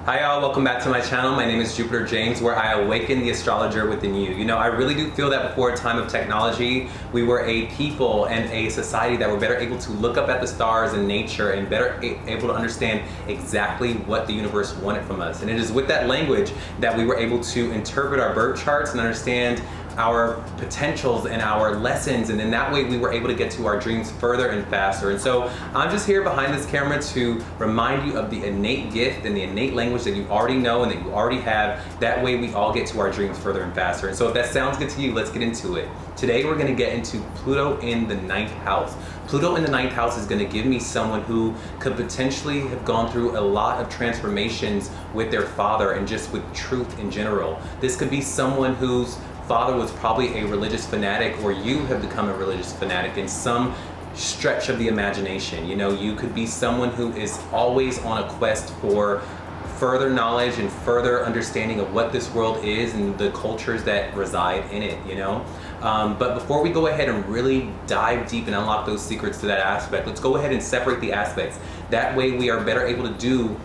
Hi y'all, welcome back to my channel. My name is Jupiter James, where I awaken the astrologer within you. You know, I really do feel that before a time of technology, we were a people and a society that were better able to look up at the stars and nature and better able to understand exactly what the universe wanted from us. And it is with that language that we were able to interpret our birth charts and understand our potentials and our lessons, and in that way we were able to get to our dreams further and faster. And so I'm just here behind this camera to remind you of the innate gift and the innate language that you already know and that you already have. That way we all get to our dreams further and faster. And so if that sounds good to you, let's get into it. Today we're going to get into Pluto in the 9th house. Pluto in the 9th house is going to give me someone who could potentially have gone through a lot of transformations with their father and just with truth in general. This could be someone whose father was probably a religious fanatic, or you have become a religious fanatic in some stretch of the imagination. You know, you could be someone who is always on a quest for further knowledge and further understanding of what this world is and the cultures that reside in it, you know? But before we go ahead and really dive deep and unlock those secrets to that aspect, let's go ahead and separate the aspects. That way we are better able to do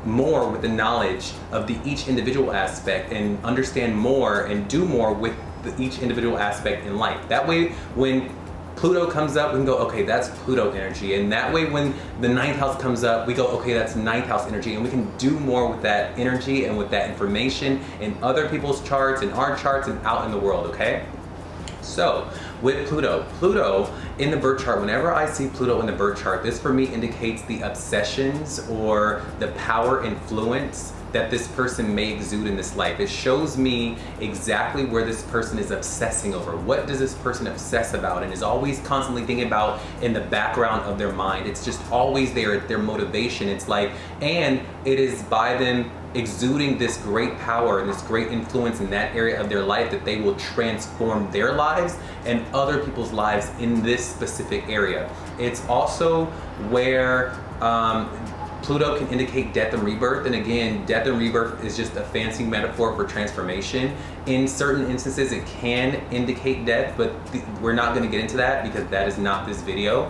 more with the knowledge of each individual aspect and understand more and do more with each individual aspect in life. That way when Pluto comes up, we can go, okay, that's Pluto energy. And that way when the 9th house comes up, we go, okay, that's 9th house energy. And we can do more with that energy and with that information in other people's charts and our charts and out in the world, okay? So with Pluto in the birth chart, whenever I see Pluto in the birth chart, this for me indicates the obsessions or the power influence that this person may exude in this life. It shows me exactly where this person is obsessing over. What does this person obsess about and is always constantly thinking about in the background of their mind? It's just always there, their motivation. It's like, and it is by them exuding this great power and this great influence in that area of their life that they will transform their lives and other people's lives in this specific area. It's also where Pluto can indicate death and rebirth, and again, death and rebirth is just a fancy metaphor for transformation. In certain instances, it can indicate death, but we're not going to get into that because that is not this video.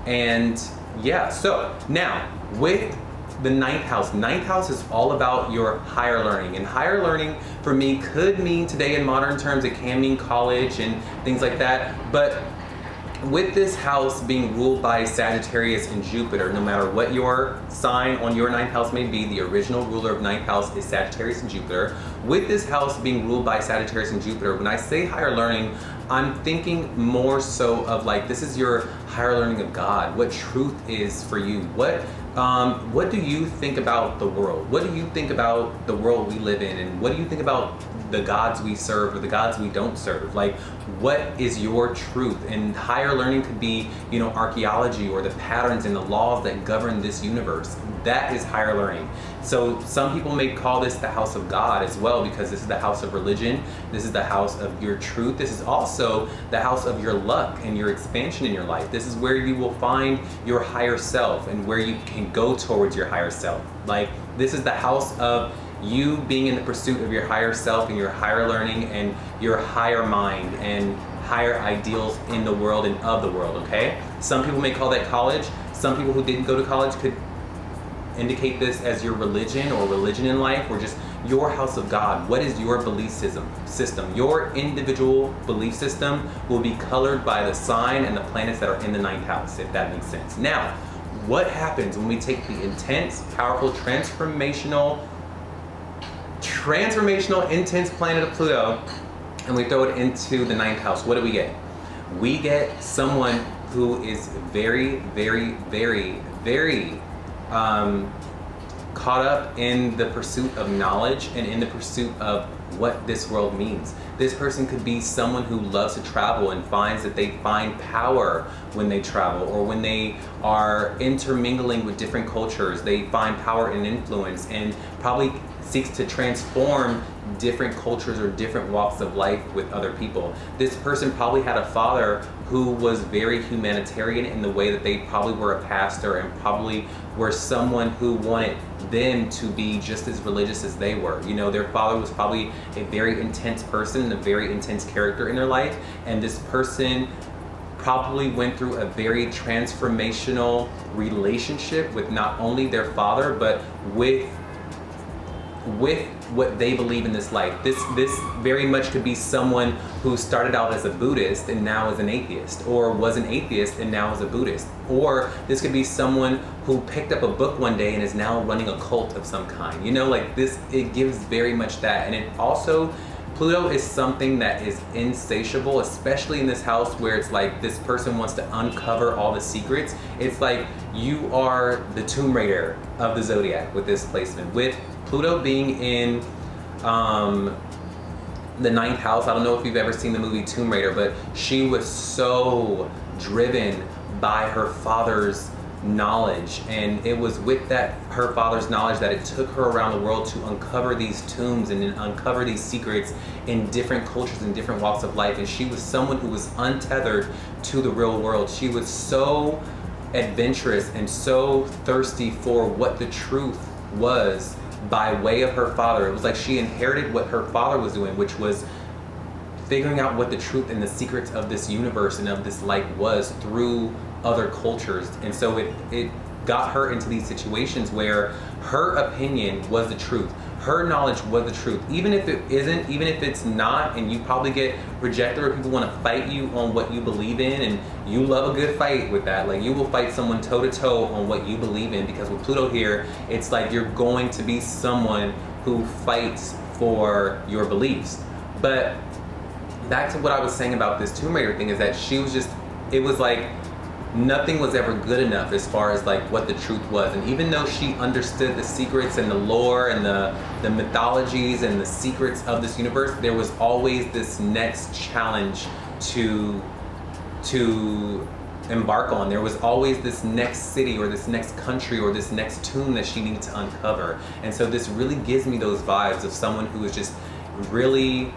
And yeah, so now with the 9th house is all about your higher learning, and higher learning for me could mean today in modern terms, it can mean college and things like that, but with this house being ruled by Sagittarius and Jupiter, no matter what your sign on your 9th house may be, the original ruler of 9th house is Sagittarius and Jupiter. With this house being ruled by Sagittarius and Jupiter, when I say higher learning, I'm thinking more so of like, this is your higher learning of God, what truth is for you. What do you think about the world? What do you think about the world we live in? And what do you think about the gods we serve or the gods we don't serve? Like, what is your truth? And higher learning could be, you know, archaeology or the patterns and the laws that govern this universe. That is higher learning. So some people may call this the house of God as well, because this is the house of religion. This is the house of your truth. This is also the house of your luck and your expansion in your life. This is where you will find your higher self and where you can go towards your higher self. Like, this is the house of you being in the pursuit of your higher self and your higher learning and your higher mind and higher ideals in the world and of the world, okay? Some people may call that college. Some people who didn't go to college could indicate this as your religion or religion in life, or just your house of God. What is your belief system? Your individual belief system will be colored by the sign and the planets that are in the 9th house, if that makes sense. Now, what happens when we take the intense, powerful, transformational, intense planet of Pluto and we throw it into the 9th house? What do we get? We get someone who is very, very, very, very caught up in the pursuit of knowledge and in the pursuit of what this world means. This person could be someone who loves to travel and finds that they find power when they travel, or when they are intermingling with different cultures, they find power and influence, and probably seeks to transform different cultures or different walks of life with other people. This person probably had a father who was very humanitarian in the way that they probably were a pastor and probably were someone who wanted them to be just as religious as they were. You know, their father was probably a very intense person and a very intense character in their life, and this person probably went through a very transformational relationship with not only their father, but with what they believe in this life. This very much could be someone who started out as a Buddhist and now is an atheist, or was an atheist and now is a Buddhist. Or this could be someone who picked up a book one day and is now running a cult of some kind. You know, like this, it gives very much that. And it also, Pluto is something that is insatiable, especially in this house where it's like this person wants to uncover all the secrets. It's like you are the Tomb Raider of the zodiac with this placement. With Pluto being in the ninth house, I don't know if you've ever seen the movie Tomb Raider, but she was so driven by her father's knowledge, and it was with that her father's knowledge that it took her around the world to uncover these tombs and uncover these secrets in different cultures and different walks of life. And she was someone who was untethered to the real world. She was so adventurous and so thirsty for what the truth was by way of her father. It was like she inherited what her father was doing, which was figuring out what the truth and the secrets of this universe and of this life was through other cultures. And so it got her into these situations where her opinion was the truth. Her knowledge was the truth. Even if it isn't, even if it's not, and you probably get rejected or people want to fight you on what you believe in, and you love a good fight with that. Like, you will fight someone toe to toe on what you believe in, because with Pluto here, it's like you're going to be someone who fights for your beliefs. But back to what I was saying about this Tomb Raider thing is that she was just, it was like nothing was ever good enough as far as like what the truth was. And even though she understood the secrets and the lore and the mythologies and the secrets of this universe, there was always this next challenge to embark on. There was always this next city or this next country or this next tomb that she needed to uncover. And so this really gives me those vibes of someone who is just really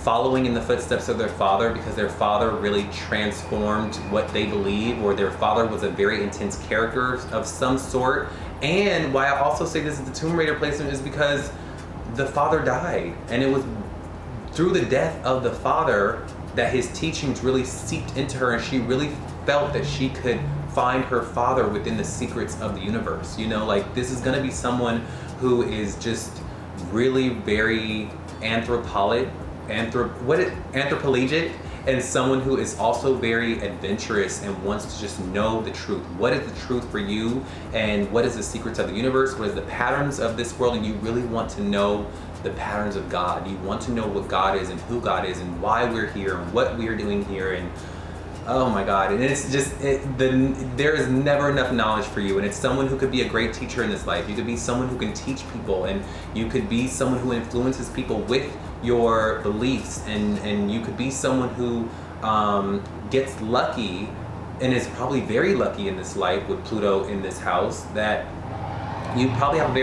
following in the footsteps of their father, because their father really transformed what they believe, or their father was a very intense character of some sort. And why I also say this is the Tomb Raider placement is because the father died, and it was through the death of the father that his teachings really seeped into her, and she really felt that she could find her father within the secrets of the universe. You know, like, this is gonna be someone who is just really very anthropologic, and someone who is also very adventurous and wants to just know the truth. What is the truth for you, and what is the secrets of the universe? What is the patterns of this world? And you really want to know the patterns of God. You want to know what God is and who God is and why we're here and what we're doing here. And oh my God, and it's just, there is never enough knowledge for you. And it's someone who could be a great teacher in this life. You could be someone who can teach people, and you could be someone who influences people with your beliefs, and you could be someone who gets lucky and is probably very lucky in this life with Pluto in this house, that you probably have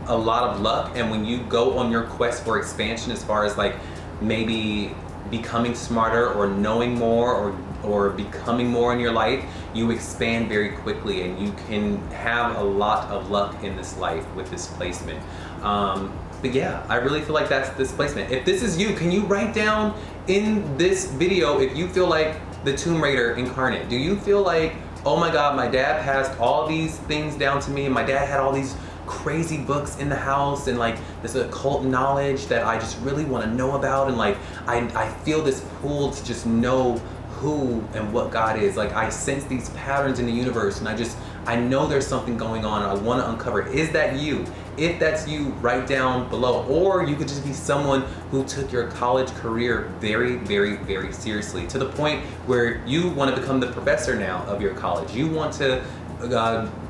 a lot of luck. And when you go on your quest for expansion, as far as like maybe becoming smarter or knowing more or becoming more in your life, you expand very quickly, and you can have a lot of luck in this life with this placement. But yeah, I really feel like that's this placement. If this is you, can you write down in this video if you feel like the Tomb Raider incarnate? Do you feel like, oh my God, my dad passed all these things down to me, and my dad had all these crazy books in the house, and like this occult knowledge that I just really want to know about, and like I feel this pull to just know who and what God is. Like, I sense these patterns in the universe, and I know there's something going on. I want to uncover it. Is that you? If that's you, write down below. Or you could just be someone who took your college career very, very, very seriously, to the point where you want to become the professor now of your college. You want to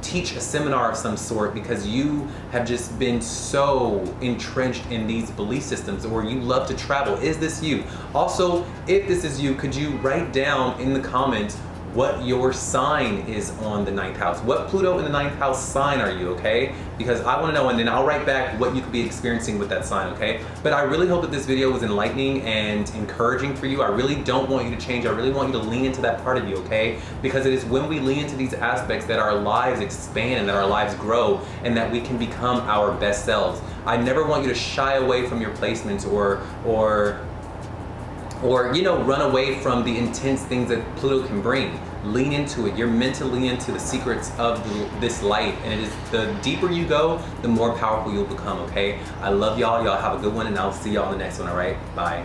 teach a seminar of some sort because you have just been so entrenched in these belief systems, or you love to travel. Is this you? Also, if this is you, could you write down in the comments what your sign is on the ninth house? What Pluto in the ninth house sign are you, okay? Because I want to know, and then I'll write back what you could be experiencing with that sign, okay? But I really hope that this video was enlightening and encouraging for you. I really don't want you to change. I really want you to lean into that part of you, okay? Because it is when we lean into these aspects that our lives expand and that our lives grow, and that we can become our best selves. I never want you to shy away from your placements or or run away from the intense things that Pluto can bring. Lean into it. You're meant to lean into the secrets of this life, and it is the deeper you go, the more powerful you'll become. Okay, I love y'all. Y'all have a good one, and I'll see y'all on the next one. All right, bye.